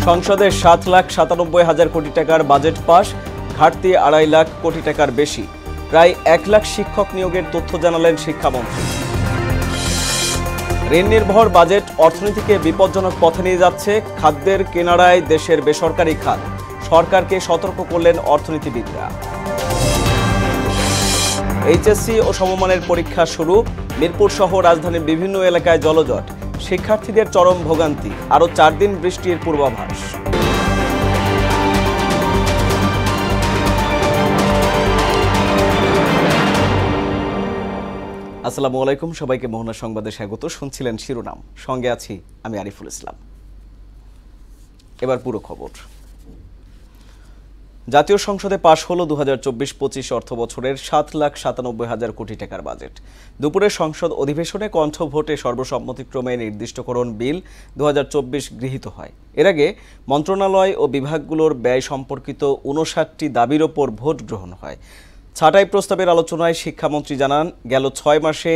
সংসদে 7,97,000 কোটি টাকার বাজেট পাস, ঘাটতি 2.5 লাখ কোটি টাকার বেশি। প্রায় 1 লাখ শিক্ষক নিয়োগের তথ্য জানালেন শিক্ষামন্ত্রী। ঋণ নির্ভর বাজেট অর্থনীতিকে বিপজ্জনক পথে নিয়ে যাচ্ছে। খাদ্যের কেনারায় দেশের বেসরকারি খাত, সরকারকে সতর্ক করলেন অর্থনীতিবিদরা। এইচএসসি ও সমমানের পরীক্ষা শুরু, মিরপুর সহ রাজধানীর বিভিন্ন এলাকায় জলজট, শিক্ষার্থীদের চরম ভোগান্তি। আরও 4 দিন বৃষ্টির পূর্বাভাস। আসসালামু আলাইকুম, সবাইকে মোহনা সংবাদে স্বাগত। শুনছিলেন শিরোনাম, সঙ্গে আছি আমি আরিফুল ইসলাম। এবার পুরো খবর। জাতীয় সংসদে পাশ হলো 2024-25 অর্থ বছরের 7,97,000 কোটি টাকার বাজেট। দুপুরে সংসদ অধিবেশনে কণ্ঠ ভোটে সর্বসম্মতিক্রমে নির্দিষ্টকরণ বিল 2024 গৃহীত হয়। এর আগে মন্ত্রণালয় ও বিভাগগুলোর ব্যয় সম্পর্কিত 59টি দাবির ওপর ভোট গ্রহণ হয়। ছাঁটাই প্রস্তাবের আলোচনায় শিক্ষামন্ত্রী জানান, গেল 6 মাসে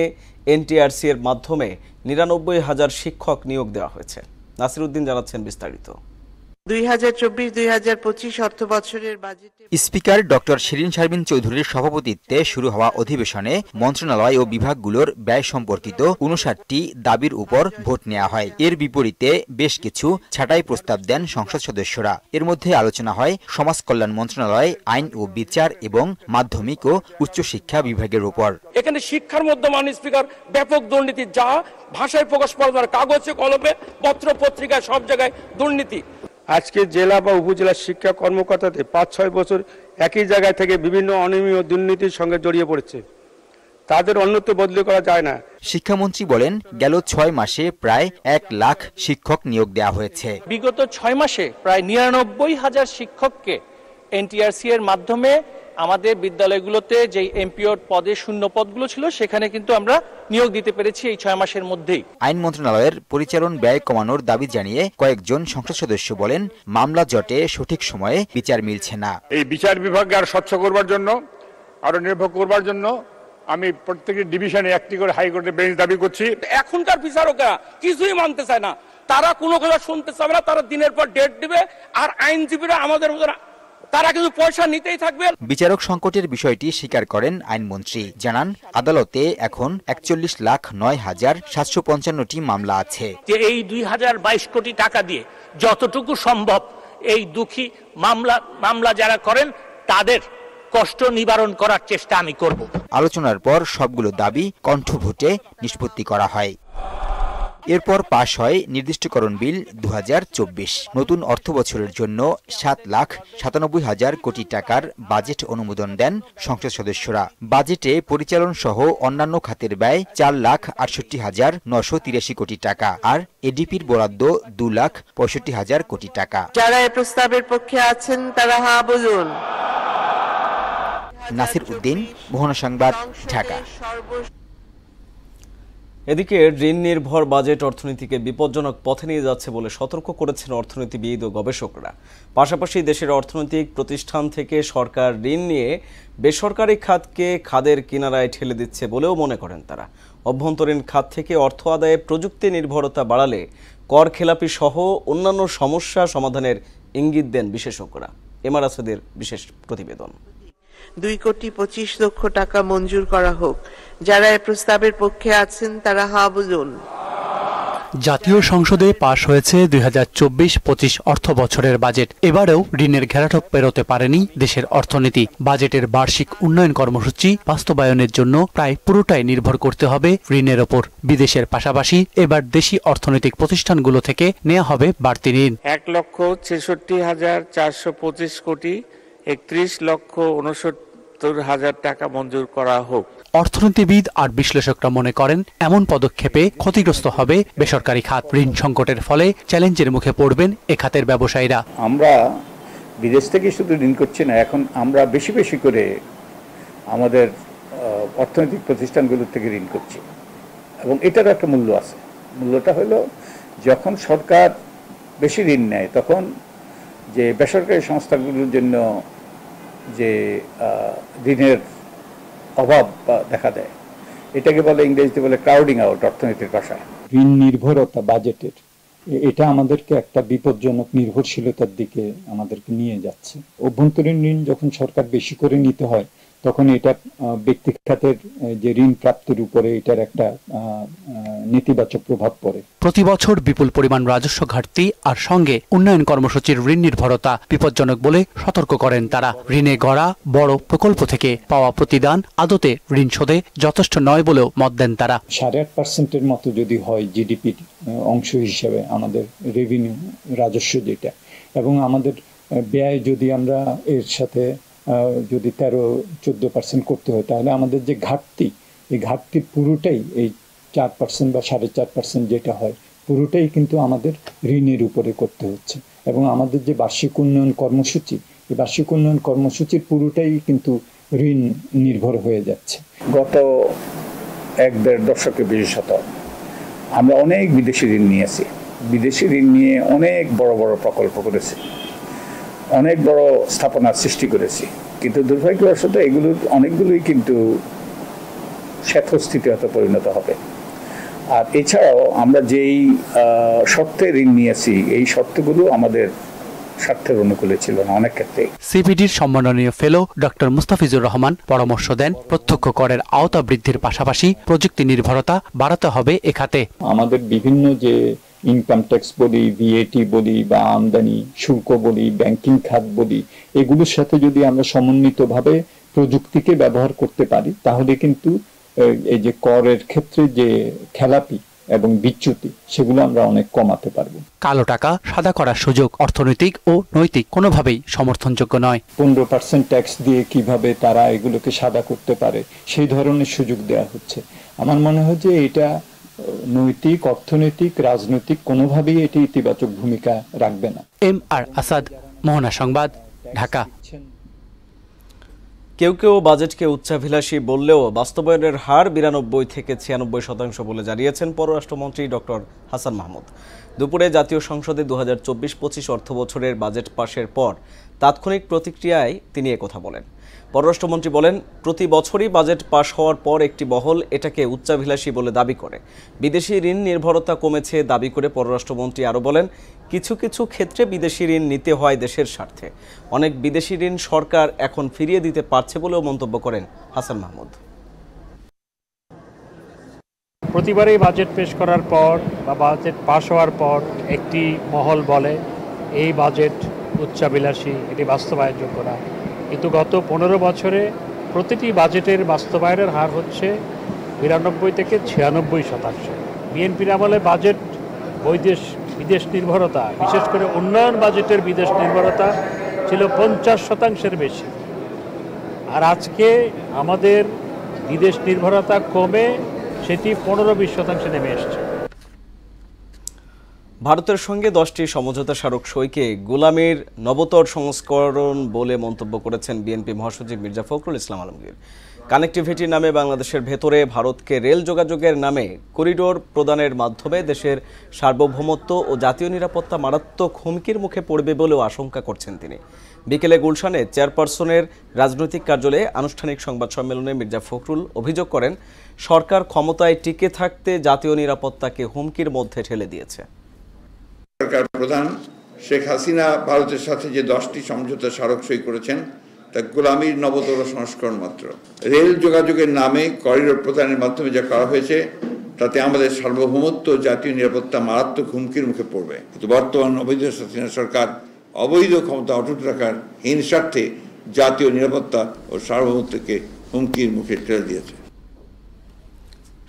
এনটিআরসি এর মাধ্যমে 99,000 শিক্ষক নিয়োগ দেওয়া হয়েছে। নাসির উদ্দিন জানাচ্ছেন বিস্তারিত। 2024-2025 অর্থ বছরের বাজেটে স্পিকার ডক্টর শিরিন শারমিন চৌধুরীর সভাপতিত্বে শুরু হওয়া অধিবেশনে মন্ত্রণালয় ও বিভাগগুলোর ব্যয় সম্পর্কিত 59টি দাবির উপর ভোট নেওয়া হয়। এর বিপরীতে বেশ কিছু ছাঁটাই প্রস্তাব দেন সংসদ সদস্যরা। এর মধ্যে আলোচনা হয় সমাজ কল্যাণ মন্ত্রণালয়, আইন ও বিচার এবং মাধ্যমিক ও উচ্চশিক্ষা বিভাগের উপর। এখানে শিক্ষার মধ্যে মাননীয় স্পিকার ব্যাপক দুর্নীতি, যা ভাষায় প্রকাশ পাওয়া যায়, কাগজে কলমে পত্র পত্রিকায় সব জায়গায় দুর্নীতি। আজকে জেলা বা উপজেলা শিক্ষা কর্মকর্তাতে 5-6 বছর একই জায়গায় থেকে বিভিন্ন অনিয়ম ও দুর্নীতির সঙ্গে জড়িয়ে পড়েছে, তাদের অন্যত্র বদলি করা যায় না। শিক্ষামন্ত্রী বলেন, গেল 6 মাসে প্রায় 1 লাখ শিক্ষক নিয়োগ দেওয়া হয়েছে। বিগত 6 মাসে প্রায় 99,000 শিক্ষককে এনটিআরসি এর মাধ্যমে আমাদের বিদ্যালয়গুলোতে যে এমপিওর পদে শূন্য পদগুলো ছিল সেখানে কিন্তু আমরা নিয়োগ দিতে পেরেছি এই 6 মাসের মধ্যেই। আইন মন্ত্রণালয়ের পরিচালন ব্যয় কমানোর দাবি জানিয়ে কয়েকজন সংসদ সদস্য বলেন, মামলা জটে সঠিক সময়ে বিচার মিলছে না। এই বিচার বিভাগকে আরো স্বচ্ছ করবার জন্য, আরো নির্ভর করবার জন্য আমি প্রত্যেকটি ডিভিশনে একটি করে হাইকোর্টের বেঞ্চ দাবি করছি। এখনকার বিচারকরা কিছুই মানতে চায় না, তারা কোনো কথা শুনতে চায় না, তারা দিনের পর ডেট দিবে, আর আইনজীবীরা আমাদের মতো তারা কিন্তু পয়সা নিতেই থাকবে। বিচারক সংকটের বিষয়টি স্বীকার করেন আইনমন্ত্রী, জানান আদালতে এখন 41,09,755টি মামলা আছে। যে এই 2022 কোটি টাকা দিয়ে যতটুকু সম্ভব এই দুঃখী মামলা যারা করেন তাদের কষ্ট নিবারণ করার চেষ্টা আমি করব। আলোচনার পর সবগুলো দাবি কণ্ঠভোটে নিষ্পত্তি করা হয়। এরপর পাশ হয় নির্দিষ্টকরণ বিল 2024। নতুন অর্থ বছরের জন্য 7,97,000 কোটি টাকার বাজেট অনুমোদন দেন সংসদ সদস্যরা। বাজেটে পরিচালন সহ অন্যান্য খাতের ব্যয় 4,68,983 কোটি টাকা, আর এডিপির বরাদ্দ 2,65,000 কোটি টাকা। যারা এই প্রস্তাবের পক্ষে আছেন তারা হ্যাঁ বলুন। নাসির উদ্দিন, মোহনা সংবাদ, ঢাকা। এদিকে ঋণ নির্ভর বাজেট অর্থনীতিকে বিপজ্জনক পথে নিয়ে যাচ্ছে বলে সতর্ক করেছেন অর্থনীতিবিদ ও গবেষকরা। পাশাপাশি দেশের অর্থনৈতিক প্রতিষ্ঠান থেকে সরকার ঋণ নিয়ে বেসরকারি খাতকে খাদের কিনারায় ঠেলে দিচ্ছে বলেও মনে করেন তারা। অভ্যন্তরীণ খাত থেকে অর্থ আদায়ে প্রযুক্তি নির্ভরতা বাড়ালে কর খেলাপি সহ অন্যান্য সমস্যা সমাধানের ইঙ্গিত দেন বিশেষজ্ঞরা। এমআর আসাদের বিশেষ প্রতিবেদন। 2,25,00,000 টাকা মঞ্জুর করা হোক। যারা এই প্রস্তাবের পক্ষে আছেন তারা হ্যাঁ বলুন। জাতীয় সংসদে পাশ হয়েছে 2024-25 অর্থ বছরের বাজেট। এবারেও ঋণের ঘেরাটোপ পেরোতে পারেনি দেশের অর্থনীতি। বাজেটের বার্ষিক উন্নয়ন কর্মসূচি বাস্তবায়নের জন্য প্রায় পুরোটাই নির্ভর করতে হবে ঋণের ওপর। বিদেশের পাশাপাশি এবার দেশি অর্থনৈতিক প্রতিষ্ঠানগুলো থেকে নেওয়া হবে বাড়তি ঋণ। 1,66,425 কোটি 31,69,000 টাকা মঞ্জুর করা হোক। অর্থনীতিবিদ আর বিশ্লেষকরা মনে করেন, এমন পদক্ষেপে ক্ষতিগ্রস্ত হবে বেসরকারি খাত। ঋণ সংকটের ফলে চ্যালেঞ্জের মুখে পড়বেন এ খাতের ব্যবসায়ীরা। আমরা বিদেশ থেকে শুধু ঋণ করছি না, এখন আমরা বেশি বেশি করে আমাদের অর্থনৈতিক প্রতিষ্ঠানগুলো থেকে ঋণ করছি, এবং এটার একটা মূল্য আছে। মূল্যটা হলো, যখন সরকার বেশি ঋণ নেয় তখন যে বেসরকারি সংস্থাগুলোর জন্য যে ঋণের অভাব দেখা দেয়, এটাকে বলে ইংরেজিতে বলে ক্রাউডিং আউট অর্থনীতির ভাষায়। ঋণ নির্ভরতা বাজেটের এটা আমাদেরকে একটা বিপজ্জনক নির্ভরশীলতার দিকে আমাদেরকে নিয়ে যাচ্ছে। অভ্যন্তরীণ ঋণ যখন সরকার বেশি করে নিতে হয় তখন এটা ব্যক্তি খাতের যে ঋণ প্রাপ্তির উপরে এটার একটা নেতিবাচক প্রভাব পড়ে। প্রতি বছর বিপুল পরিমাণ রাজস্ব ঘাটতি আর সঙ্গে উন্নয়ন কর্মসূচির ঋণ নির্ভরতা বিপজ্জনক বলে সতর্ক করেন তারা। ঋণে গড়া বড় প্রকল্প থেকে পাওয়া প্রতিদান আদতে ঋণ শোধে যথেষ্ট নয় বলেও মত দেন তারা। 8.5% মতো যদি হয় জিডিপির অংশ হিসেবে আমাদের রেভিনিউ রাজস্ব যেটা, এবং আমাদের ব্যয় যদি আমরা এর সাথে যদি 13-14% করতে হয়, তাহলে আমাদের যে ঘাটতি, এই ঘাটতির পুরোটাই এই 4% বা 4.5% যেটা হয় পুরোটাই কিন্তু আমাদের ঋণের উপরে করতে হচ্ছে। এবং আমাদের যে বার্ষিক উন্নয়ন কর্মসূচি, এই বার্ষিক উন্নয়ন কর্মসূচির পুরোটাই কিন্তু ঋণ নির্ভর হয়ে যাচ্ছে। গত 1-1.5 দশকে বিশেষত আমরা অনেক বিদেশি ঋণ নিয়েছি। বিদেশি ঋণ নিয়ে অনেক বড় বড় প্রকল্প করেছি, অনেক বড় স্থাপনার সৃষ্টি করেছি, কিন্তু দুর্ভাগ্যবশত এগুলোর অনেকগুলোই কিন্তু স্বার্থস্থিতিতে পরিণত হবে। আর এছাড়াও আমরা যেই শর্তে ঋণ নিয়েছি, এই শর্তগুলো আমাদের স্বার্থের অনুকূলে ছিল না অনেক ক্ষেত্রে। সিপিডির সম্মাননীয় ফেলো ডক্টর মুস্তাফিজুর রহমান পরামর্শ দেন, প্রত্যক্ষ করের আওতা বৃদ্ধির পাশাপাশি প্রযুক্তি নির্ভরতা বাড়াতে হবে এ খাতে। আমাদের বিভিন্ন যে ইনকাম ট্যাক্স বলি, ভিএটি বলি, বা আমদানি শুল্ক বলি, ব্যাংকিং খাত বলি, এগুলোর সাথে যদি আমরা সমন্বিতভাবে প্রযুক্তিকে ব্যবহার করতে পারি, তাহলে কিন্তু এই যে করের ক্ষেত্রে যে খেলাপি এবং বিচ্যুতি, সেগুলো আমরা অনেক কমাতে পারবো। কালো টাকা সাদা করার সুযোগ অর্থনৈতিক ও নৈতিক কোনোভাবেই সমর্থনযোগ্য নয়। 15% ট্যাক্স দিয়ে কিভাবে তারা এগুলোকে সাদা করতে পারে, সেই ধরনের সুযোগ দেওয়া হচ্ছে। আমার মনে হয় যে এটা নৈতিক, অর্থনৈতিক, রাজনৈতিক কোনোভাবেই এটি ইতিবাচক ভূমিকা রাখবে না। MR আসাদ, মোহনা সংবাদ, ঢাকা। কেউ কেউ বাজেটকে উচ্চাভিলাষী বললেও বাস্তবায়নের হার 92 থেকে 96% বলে জানিয়েছেন পররাষ্ট্রমন্ত্রী ডক্টর হাসান মাহমুদ। দুপুরে জাতীয় সংসদে 2024-25 অর্থবছরের বাজেট পাশের পর তাৎক্ষণিক প্রতিক্রিয়ায় তিনি একথা বলেন। পররাষ্ট্রমন্ত্রী বলেন, প্রতি বছরই বাজেট পাশ হওয়ার পর একটি মহল এটাকে উচ্চাভিলাষী বলে দাবি করে। বিদেশি ঋণ নির্ভরতা কমেছে দাবি করে পররাষ্ট্রমন্ত্রী আরও বলেন, কিছু কিছু ক্ষেত্রে বিদেশি ঋণ নিতে হয় দেশের স্বার্থে। অনেক বিদেশি ঋণ সরকার এখন ফিরিয়ে দিতে পারছে বলেও মন্তব্য করেন হাসান মাহমুদ। প্রতিবারই বাজেট পেশ করার পর বা বাজেট পাশ হওয়ার পর একটি মহল বলে এই বাজেট উচ্চাভিলাষী, এটি বাস্তবায়নযোগ্য না। কিন্তু গত 15 বছরে প্রতিটি বাজেটের বাস্তবায়নের হার হচ্ছে 92 থেকে 96%। বিএনপির আমলে বাজেট বিদেশ নির্ভরতা, বিশেষ করে উন্নয়ন বাজেটের বিদেশ নির্ভরতা ছিল 50%-এর বেশি। আর আজকে আমাদের বিদেশ নির্ভরতা কমে সেটি 15-20% নেমে এসছে। ভারতের সঙ্গে 10টি সমঝোতা স্মারক সইকে গোলামির নবতর সংস্করণ বলে মন্তব্য করেছেন বিএনপি মহাসচিব মির্জা ফখরুল ইসলাম আলমগীর। কানেক্টিভিটির নামে বাংলাদেশের ভেতরে ভারতকে রেল যোগাযোগের নামে করিডোর প্রদানের মাধ্যমে দেশের সার্বভৌমত্ব ও জাতীয় নিরাপত্তা মারাত্মক হুমকির মুখে পড়বে বলেও আশঙ্কা করছেন তিনি। বিকেলে গুলশানে চেয়ারপারসনের রাজনৈতিক কার্যালয়ে আনুষ্ঠানিক সংবাদ সম্মেলনে মির্জা ফখরুল অভিযোগ করেন, সরকার ক্ষমতায় টিকে থাকতে জাতীয় নিরাপত্তাকে হুমকির মধ্যে ঠেলে দিয়েছে। সরকার প্রধান শেখ হাসিনা ভারতের সাথে যে 10টি সমঝোতা স্মারক সই করেছেন তা গোলামির নবতর সংস্করণ মাত্র। রেল যোগাযোগের নামে করিডোর প্রদানের মাধ্যমে যা করা হয়েছে তাতে আমাদের সার্বভৌমত্ব জাতীয় নিরাপত্তা মারাত্মক হুমকির মুখে পড়বে। কিন্তু বর্তমান অবৈধ হাসিনা সরকার অবৈধ ক্ষমতা অটুট রাখার হীন স্বার্থে জাতীয় নিরাপত্তা ও সার্বভৌমত্বকে হুমকির মুখে ঠেলে দিয়েছে।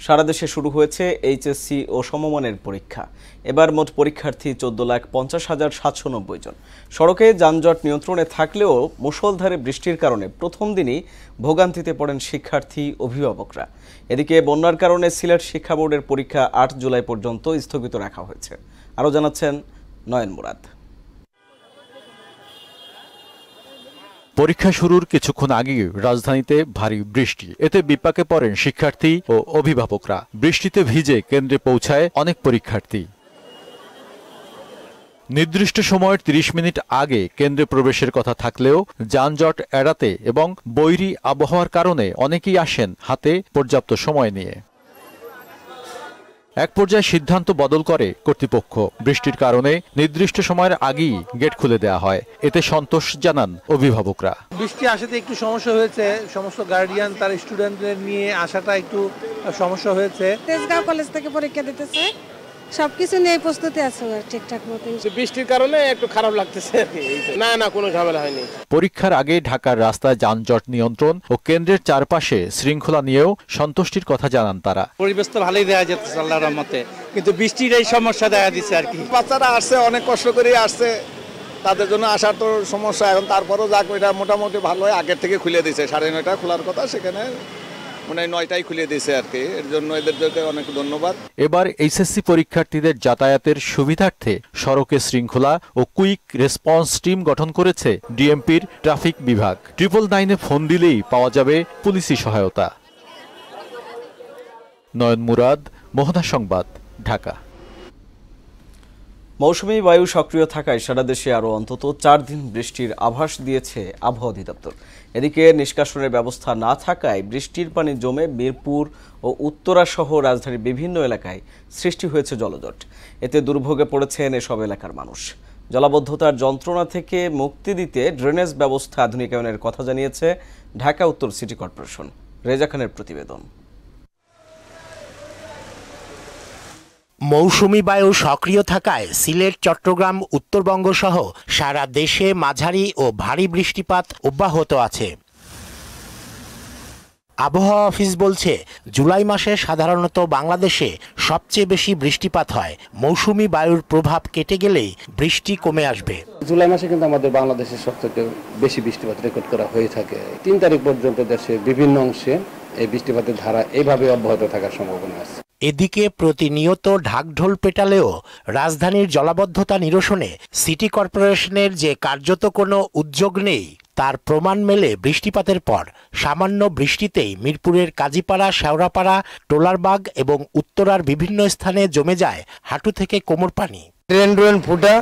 সারা দেশে শুরু হয়েছে এইচএসসি ও সমমানের পরীক্ষা। এবার মোট পরীক্ষার্থী 14,50,790 জন। সড়কে যানজট নিয়ন্ত্রণে থাকলেও মুষলধারে বৃষ্টির কারণে প্রথম দিনই ভোগান্তিতে পড়েন শিক্ষার্থী, অভিভাবকরা। এদিকে বন্যার কারণে সিলেট শিক্ষা বোর্ডের পরীক্ষা 8 জুলাই পর্যন্ত স্থগিত রাখা হয়েছে। আরও জানাচ্ছেন নয়ন মুরাদ। পরীক্ষা শুরুর কিছুক্ষণ আগেই রাজধানীতে ভারী বৃষ্টি, এতে বিপাকে পড়েন শিক্ষার্থী ও অভিভাবকরা। বৃষ্টিতে ভিজে কেন্দ্রে পৌঁছায় অনেক পরীক্ষার্থী। নির্দিষ্ট সময়ের 30 মিনিট আগে কেন্দ্রে প্রবেশের কথা থাকলেও যানজট এড়াতে এবং বৈরী আবহাওয়ার কারণে অনেকেই আসেন হাতে পর্যাপ্ত সময় নিয়ে। এক পর্যায়ে সিদ্ধান্ত বদল করে কর্তৃপক্ষ। বৃষ্টির কারণে নির্দিষ্ট সময়ের আগেই গেট খুলে দেওয়া হয়। এতে সন্তোষ জানান অভিভাবকরা। বৃষ্টি আসাতে একটু সমস্যা হয়েছে, সমস্ত গার্ডিয়ান তার স্টুডেন্টদের নিয়ে আসাটা একটু সমস্যা হয়েছে। তেজগাঁও কলেজ থেকে পরীক্ষা দিতেছে, সবকিছু নিয়ে প্রস্তুতি আছে ঠিকঠাক মতো। বৃষ্টির কারণে একটু খারাপ লাগতেছে। না কোনো ঝামেলা হয়নি। পরীক্ষার আগে ঢাকার রাস্তায় যানজট নিয়ন্ত্রণ ও কেন্দ্রের চারপাশে শৃঙ্খলা নিয়েও সন্তুষ্টির কথা জানান তারা। পরিবেশ তো ভালোই দেখা যাচ্ছে আল্লাহর রহমতে, কিন্তু বৃষ্টির এই সমস্যা দেখা দিচ্ছে আর কি। বাচ্চারা আসছে, অনেক কষ্ট করে আসছে, তাদের জন্য আসার তো সমস্যা। এখন তারপরও যাক, ওইটা মোটামুটি ভালো হয়। আগের থেকে খুলে দিয়েছে, 9:30 খোলার কথা, সেখানে মানে 9টায় খুলে দিয়েছে আর কি। এর জন্য এদেরকে অনেক ধন্যবাদ। এবার এইচএসসি পরীক্ষার্থীদের যাতায়াতের সুবিধার্থে সড়কে শৃঙ্খলা ও কুইক রেসপন্স টিম গঠন করেছে ডিএমপির ট্রাফিক বিভাগ। 999-এ ফোন দিলেই পাওয়া যাবে পুলিশি সহায়তা। নয়ন মুরাদ, মোহনা সংবাদ, ঢাকা। মৌসুমী বায়ু সক্রিয় থাকায় সারা দেশে আরও অন্তত 4 দিন বৃষ্টির আভাস দিয়েছে আবহাওয়া অধিদপ্তর। এদিকে নিষ্কাশনের ব্যবস্থা না থাকায় বৃষ্টির পানি জমে মিরপুর ও উত্তরা সহ রাজধানীর বিভিন্ন এলাকায় সৃষ্টি হয়েছে জলজট। এতে দুর্ভোগে পড়েছেন এসব এলাকার মানুষ। জলাবদ্ধতার যন্ত্রণা থেকে মুক্তি দিতে ড্রেনেজ ব্যবস্থা আধুনিকায়নের কথা জানিয়েছে ঢাকা উত্তর সিটি কর্পোরেশন। রেজা খানের প্রতিবেদন। মৌসুমী বায়ু সক্রিয় থাকায় সিলেট, চট্টগ্রাম, উত্তরবঙ্গ সহ সারা দেশে মাঝারি ও ভারী বৃষ্টিপাত অব্যাহত আছে। আবহাওয়া অফিস বলছে, জুলাই মাসে সাধারণত বাংলাদেশে সবচেয়ে বেশি বৃষ্টিপাত হয়। মৌসুমী বায়ুর প্রভাব কেটে গেলেই বৃষ্টি কমে আসবে। জুলাই মাসে কিন্তু আমাদের বাংলাদেশের সবথেকে বেশি বৃষ্টিপাত রেকর্ড করা হয়ে থাকে। 3 তারিখ পর্যন্ত দেশের বিভিন্ন অংশে এই বৃষ্টিপাতের ধারা এইভাবে অব্যাহত থাকার সম্ভাবনা আছে। এদিকে প্রতিনিয়ত ঢাকঢোল পেটালেও রাজধানীর জলাবদ্ধতা নিরসনে সিটি কর্পোরেশনের যে কার্যত কোনো উদ্যোগ নেই তার প্রমাণ মেলে বৃষ্টিপাতের পর। সামান্য বৃষ্টিতেই মিরপুরের কাজীপাড়া, শেওড়াপাড়া, টোলারবাগ এবং উত্তরার বিভিন্ন স্থানে জমে যায় হাঁটু থেকে কোমর পানি। ড্রেন ফুটা,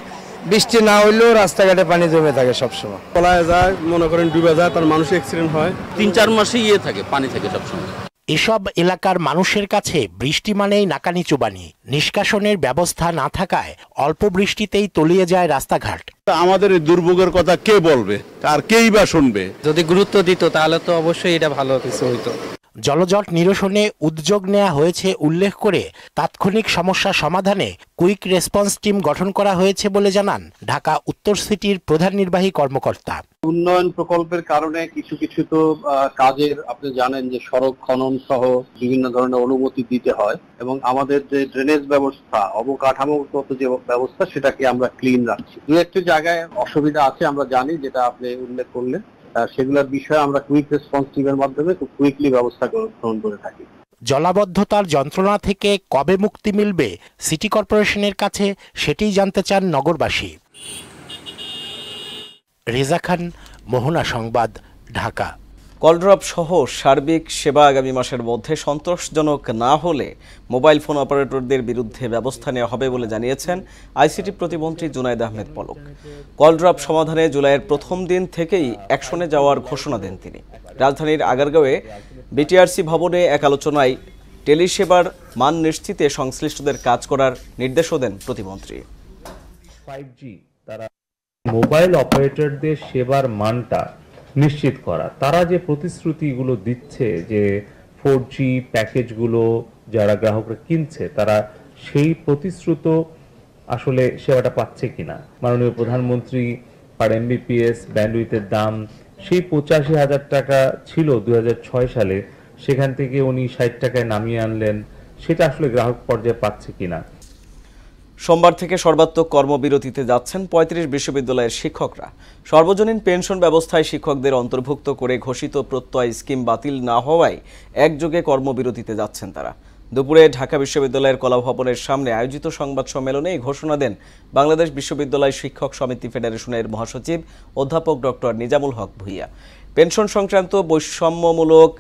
বৃষ্টি না হইলেও রাস্তাঘাটে পানি জমে থাকে সবসময়। পলায় যায়, মনে করেন ডুবে যায়, তার মানুষ অ্যাক্সিডেন্ট হয়। 3-4 মাসে থাকে, পানি থাকে সবসময়। এসব এলাকার মানুষের কাছে বৃষ্টি মানেই নাকানি চুবানি। নিষ্কাশনের ব্যবস্থা না থাকায় অল্প বৃষ্টিতেই তলিয়ে যায় রাস্তাঘাট। আমাদের এই দুর্ভোগের কথা কে বলবে, আর কেই বা শুনবে? যদি গুরুত্ব দিত তাহলে তো অবশ্যই এটা ভালো কিছু হইতো। জলজট নিরসনে উদ্যোগ নেওয়া হয়েছে উল্লেখ করে তাৎক্ষণিক সমস্যা সমাধানে কুইক রেসপন্স টিম গঠন করা হয়েছে বলে জানান ঢাকা উত্তর সিটির প্রধান নির্বাহী কর্মকর্তা। উন্নয়ন প্রকল্পের কারণে কিছু তো কাজের আপনি জানেন যে সড়ক খনন সহ বিভিন্ন ধরনের অনুমতি দিতে হয়, এবং আমাদের যে ড্রেনেজ ব্যবস্থা, অবকাঠামোগত যে ব্যবস্থা, সেটাকে আমরা ক্লিন রাখছি। দু একটি জায়গায় অসুবিধা আছে আমরা জানি, যেটা আপনি উল্লেখ করলেন। সেগুলোর বিষয়ে আমরা কুইক রেসপন্স টিমের মাধ্যমে খুব কুইকলি ব্যবস্থা গ্রহণ করে থাকি। জলাবদ্ধতার যন্ত্রণা থেকে কবে মুক্তি মিলবে সিটি কর্পোরেশনের কাছে, সেটিই জানতে চান নগরবাসী। রেজা খান, মোহনা সংবাদ, ঢাকা। কলড্রপ সহ সার্বিক সেবা আগামী মাসের মধ্যে সন্তোষজনক না হলে মোবাইল ফোন অপারেটরদের বিরুদ্ধে ব্যবস্থা নেওয়া হবে বলে জানিয়েছেন আইসিটি প্রতিমন্ত্রী জুনায়েদ আহমেদ পলক। কলড্রপ সমাধানে জুলাইয়ের প্রথম দিন থেকেই অ্যাকশনে যাওয়ার ঘোষণা দেন তিনি। রাজধানীর আগারগাঁওয়ে বিটিআরসি ভবনে এক আলোচনায় টেলিসেবার মান নিশ্চিতে সংশ্লিষ্টদের কাজ করার নির্দেশও দেন প্রতিমন্ত্রী। 5G তারা মোবাইল অপারেটরদের সেবার মানটা নিশ্চিত করা। তারা যে প্রতিশ্রুতিগুলো দিচ্ছে যে 4G প্যাকেজগুলো যারা গ্রাহকরা কিনছে তারা সেই প্রতিশ্রুত আসলে সেবাটা পাচ্ছে কিনা। মাননীয় প্রধানমন্ত্রী পার এমবিপিএস ব্যান্ডউইথের দাম সেই 85,000 টাকা ছিল 2006 সালে, সেখান থেকে উনি 60 টাকায় নামিয়ে আনলেন। সেটা আসলে গ্রাহক পর্যায়ে পাচ্ছে কিনা। সোমবার থেকে সর্বাত্মক কর্মবিরতিতে যাচ্ছেন 35 বিশ্ববিদ্যালয়ের শিক্ষকরা। সর্বজনীন পেনশন ব্যবস্থায় শিক্ষকদের অন্তর্ভুক্ত করে ঘোষিত প্রত্যয় স্কিম বাতিল না হওয়ায় একযোগে কর্মবিরতিতে যাচ্ছেন তারা। দুপুরে ঢাকা বিশ্ববিদ্যালয়ের কলাভবনের সামনে আয়োজিত সংবাদ সম্মেলনে এই ঘোষণা দেন বাংলাদেশ বিশ্ববিদ্যালয় শিক্ষক সমিতি ফেডারেশনের মহাসচিব অধ্যাপক ডক্টর নিজামুল হক ভূঁইয়া। পেনশন সংক্রান্ত বৈষম্যমূলক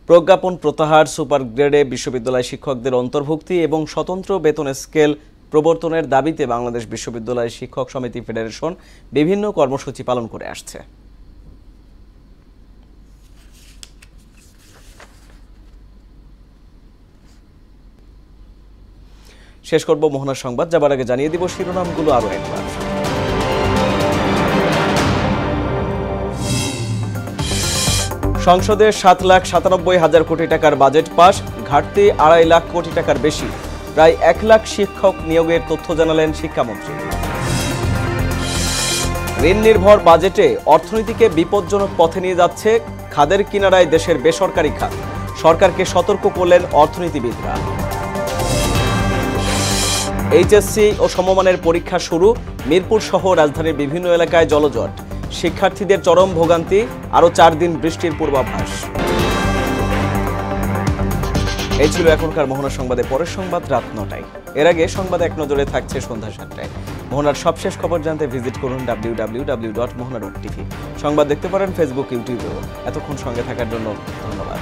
প্রজ্ঞাপন প্রত্যাহার, সুপার গ্রেডে বিশ্ববিদ্যালয় শিক্ষকদের অন্তর্ভুক্তি এবং স্বতন্ত্র বেতন স্কেল প্রবর্তনের দাবিতে বাংলাদেশ বিশ্ববিদ্যালয় শিক্ষক সমিতি ফেডারেশন বিভিন্ন কর্মসূচি পালন করে আসছে। শেষ করব মোহনার সংবাদ, যাবার আগে জানিয়ে দিব শিরোনামগুলো আরও একবার। সংসদে 7,97,000 কোটি টাকার বাজেট পাস, ঘাটতি 2.5 লাখ কোটি টাকার বেশি। প্রায় 1 লাখ শিক্ষক নিয়োগের তথ্য জানালেন শিক্ষামন্ত্রী। ঋণ নির্ভর বাজেটে অর্থনীতিকে বিপজ্জনক পথে নিয়ে যাচ্ছে খাদের কিনারায় দেশের বেসরকারি খাত, সরকারকে সতর্ক করলেন অর্থনীতিবিদরা। এইচএসসি ও সমমানের পরীক্ষা শুরু, মিরপুর সহ রাজধানীর বিভিন্ন এলাকায় জলজট, শিক্ষার্থীদের চরম ভোগান্তি, আরও 4 দিন বৃষ্টির পূর্বাভাস। এই ছিল এখনকার মোহনা সংবাদে। পরের সংবাদ রাত 9টায়। এর আগে সংবাদ এক নজরে থাকছে সন্ধ্যা 7টায়। মোহনার সবশেষ খবর জানতে ভিজিট করুন www.mohana.tv। সংবাদ দেখতে পারেন ফেসবুক, ইউটিউবেও। এতক্ষণ সঙ্গে থাকার জন্য ধন্যবাদ।